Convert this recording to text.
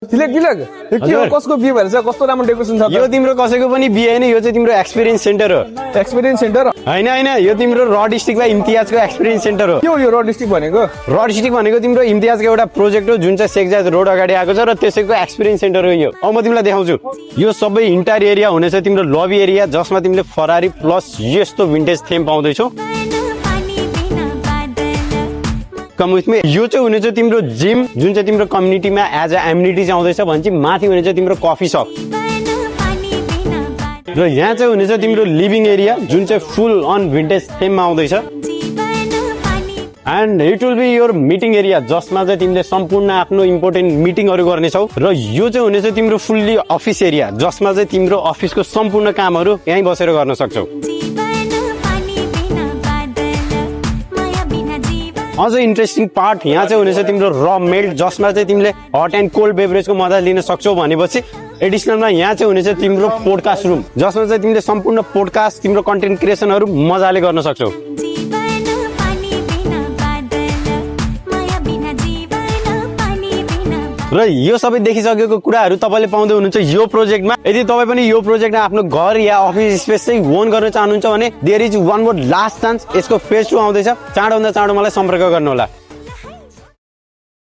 तिलक तिलक यो के हो कसको बिहे भएर छ कस्तो राम्रो डेकोरेसन छ यो तिम्रो कसैको पनि बिहे हैन, यो चाहिँ तिम्रो एक्सपिरियन्स सेन्टर हो। एक्सपिरियन्स सेन्टर हैन हैन, यो तिम्रो र डिस्ट्रिक्टमा इम्तियाजको एक्सपिरियन्स सेन्टर हो। के हो यो र डिस्ट्रिक्ट भनेको र डिस्ट्रिक्ट भनेको तिम्रो इम्तियाजको एउटा प्रोजेक्ट हो जुन चाहिँ शेखजाज रोड अगाडि आएको छ र त्यसैको एक्सपिरियन्स सेन्टर हो यो। अब म तिमीलाई देखाउँछु। यो सबै इन्टायर एरिया हुनेछ तिम्रो लबी एरिया, जसमा तिमीले फरारी प्लस यस्तो भिन्टेज थेम पाउँदैछौ। Come with me. यो चाहिँ हुनेछ तिम्रो जिम जुन चाहिँ तिम्रो कम्युनिटीमा एज अ एम्युनिटी चाहिँ आउँदैछ भनेपछि माथि हुनेछ तिम्रो कफी सप र यहाँ चाहिँ हुनेछ तिम्रो लिभिङ एरिया जुन चाहिँ फुल अन भिन्टेज थेममा आउँदैछ। And it will be your meeting area जसमा चाहिँ तिमीले सम्पूर्ण आफ्नो इम्पोर्टेन्ट मिटिङहरू गर्नेछौ। र यो चाहिँ हुनेछ तिम्रो फुल्ली अफिस एरिया जसमा चाहिँ तिम्रो अफिसको सम्पूर्ण कामहरू यहीँ बसेर गर्न सक्छौ। अझ इन्ट्रेस्टिङ पार्ट यहाँ चाहिँ हुनेछ तिम्रो र मेल्ट जसमा चाहिँ तिमीले हट एन्ड कोल्ड बेभरेजको मजा लिन सक्छौ। भनेपछि एडिसनलमा यहाँ चाहिँ हुनेछ तिम्रो पोडकास्ट रुम जसमा चाहिँ तिमीले सम्पूर्ण पोडकास्ट तिम्रो कन्टेन्ट क्रिएसनहरू मजाले गर्न सक्छौ। र यो सबै देखिसकेको कुराहरू तपाईँले पाउँदै हुनुहुन्छ यो प्रोजेक्टमा। यदि तपाईँ पनि यो प्रोजेक्टमा आफ्नो घर या अफिस स्पेस चाहिँ ओन गर्न चाहनुहुन्छ भने there is one more last chance. यसको फेज 2 आउँदैछ, चाँडोभन्दा चाँडो मलाई सम्पर्क गर्नुहोला।